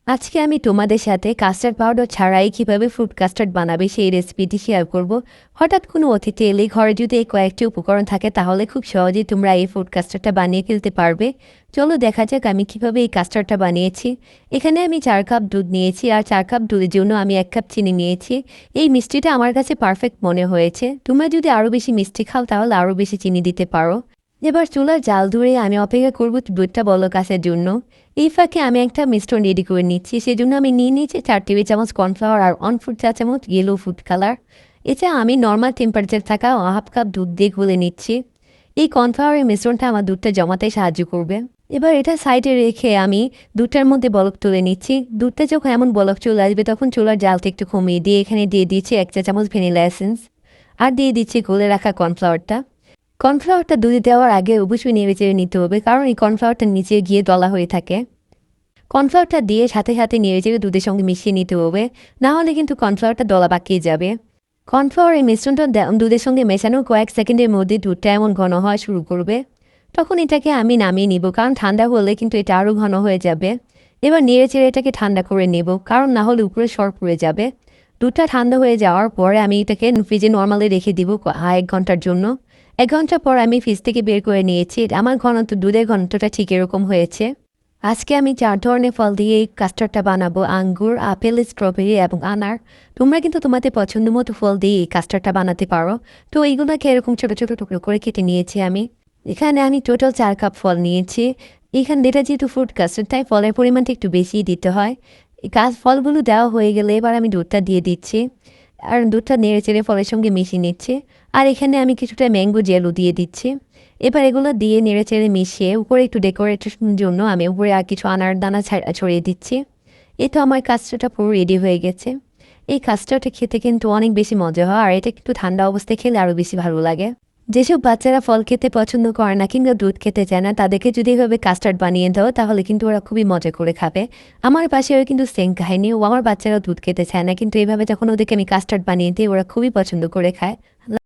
আজকে আমি তোমাদের সাথে কাস্টার্ড পাউডার ছাড়াই কিভাবে ফ্রুট কাস্টার্ড বানাবে সেই রেসিপিটি শেয়ার করব। হঠাৎ কোনো অতিথি এলে ঘরে যদি এই কয়েকটি উপকরণ থাকে তাহলে খুব সহজেই তোমরা এই ফ্রুট কাস্টার্ডটা বানিয়ে ফেলতে পারবে। চলো দেখা যাক আমি কিভাবে এই কাস্টার্ডটা বানিয়েছি। এখানে আমি 4 কাপ দুধ নিয়েছি আর 4 কাপ দুধের জন্য আমি 1 কাপ চিনি নিয়েছি। এই মিষ্টিটা আমার কাছে পারফেক্ট মনে হয়েছে। তোমরা যদি আরও বেশি মিষ্টি খাও তাহলে আরও বেশি চিনি দিতে পারো। এবার চুলার জাল ধরে আমি অপেক্ষা করব দুধটা বলক আসার জন্য। এই ফাঁকে আমি একটা মিশ্রণ রেডি করে নিচ্ছি। সেজন্য আমি নিয়ে নিচ্ছি 4 টেবিল চামচ কর্নফ্লাওয়ার আর 1/4 চা চামচ ইয়েলো ফুড কালার। এছাড়া আমি নর্মাল টেম্পারেচার থাকা 1/2 কাপ দুধ দিয়ে গুলে নিচ্ছি। এই কর্নফ্লাওয়ারের মিশ্রণটা আমার দুধটা জমাতে সাহায্য করবে। এবার এটা সাইডে রেখে আমি দুধটার মধ্যে বলক তুলে নিচ্ছি। দুধটা যখন এমন বলক চলে আসবে তখন চুলার জালটা একটু কমিয়ে দিয়ে এখানে দিয়ে দিচ্ছি 1 চা চামচ ভ্যানিলা এসেন্স আর দিয়ে দিচ্ছি গুলে রাখা কর্নফ্লাওয়ারটা। কর্নফ্লাওয়ারটা দুধে দেওয়ার আগে অবশ্যই নেড়েচেড়ে নিতে হবে, কারণ এই কর্নফ্লাওয়ারটা নিচে গিয়ে দলা হয়ে থাকে। কর্নফ্লাওয়ারটা দিয়ে সাথে সাথে নেড়েচেড়ে দুধের সঙ্গে মিশিয়ে নিতে হবে, না হলে কিন্তু কর্নফ্লাওয়ারটা দলা পাকিয়ে যাবে। কর্নফ্লাওয়ারের মিশ্রণটা দুধের সঙ্গে মেশানোর কয়েক সেকেন্ডের মধ্যে দুধটা এমন ঘন হওয়া শুরু করবে। তখন এটাকে আমি নামিয়ে নিব, কারণ ঠান্ডা হলে কিন্তু এটা আরও ঘন হয়ে যাবে। এবার নেড়েচেড়ে এটাকে ঠান্ডা করে নেব, কারণ না হলে উপরে সর পড়ে যাবে। দুধটা ঠান্ডা হয়ে যাওয়ার পরে আমি এটাকে ফ্রিজে নর্মালি রেখে দিব 1 ঘন্টার জন্য। 1 ঘন্টা পর আমি ফ্রিজ থেকে বের করে নিয়েছি। আমার ঘনত্ব দুধের ঘনত্বটা ঠিক এরকম হয়েছে। আজকে আমি 4 ধরনের ফল দিয়ে এই কাস্টার্ডটা বানাবো: আঙ্গুর, আপেল, স্ট্রবেরি এবং আনার। তোমরা কিন্তু তোমাদের পছন্দ মতো ফল দিয়ে এই কাস্টার্ডটা বানাতে পারো। তো এইগুলোকে এরকম ছোটো ছোটো টুকরো করে কেটে নিয়েছি আমি। এখানে আমি টোটাল 4 কাপ ফল নিয়েছি। এখানে এটা যেহেতু ফ্রুট কাস্টার্ড তাই ফলের পরিমাণটা একটু বেশিই দিতে হয়। এই ফলগুলো দেওয়া হয়ে গেলে এবার আমি দুধটা দিয়ে দিচ্ছি আর দুধটা নেড়ে চেড়ে ফলের সঙ্গে মিশিয়ে নিচ্ছি। আর এখানে আমি কিছুটা ম্যাঙ্গো জেলও দিয়ে দিচ্ছি। এবার এগুলো দিয়ে নেড়ে চেড়ে মিশিয়ে উপরে একটু ডেকোরেশনের জন্য আমি উপরে আর কিছু আনার দানা ছড়িয়ে দিচ্ছি। এই তো আমার কাস্টার্ডটা পুরো রেডি হয়ে গেছে। এই কাস্টার্ডটা খেতে কিন্তু অনেক বেশি মজা হয়, আর এটা একটু ঠান্ডা অবস্থায় খেলে আরও বেশি ভালো লাগে। যেসব বাচ্চারা ফল খেতে পছন্দ করে না কিংবা দুধ খেতে চায় না, তাদেরকে যদি এভাবে কাস্টার্ড বানিয়ে দাও তাহলে কিন্তু ওরা খুবই মজা করে খাবে। আমার পাশেও কিন্তু সেম কাহিনী। ও আমার বাচ্চারা দুধ খেতে চায় না, কিন্তু এইভাবে যখন ওদেরকে আমি কাস্টার্ড বানিয়ে দিই ওরা খুবই পছন্দ করে খায়।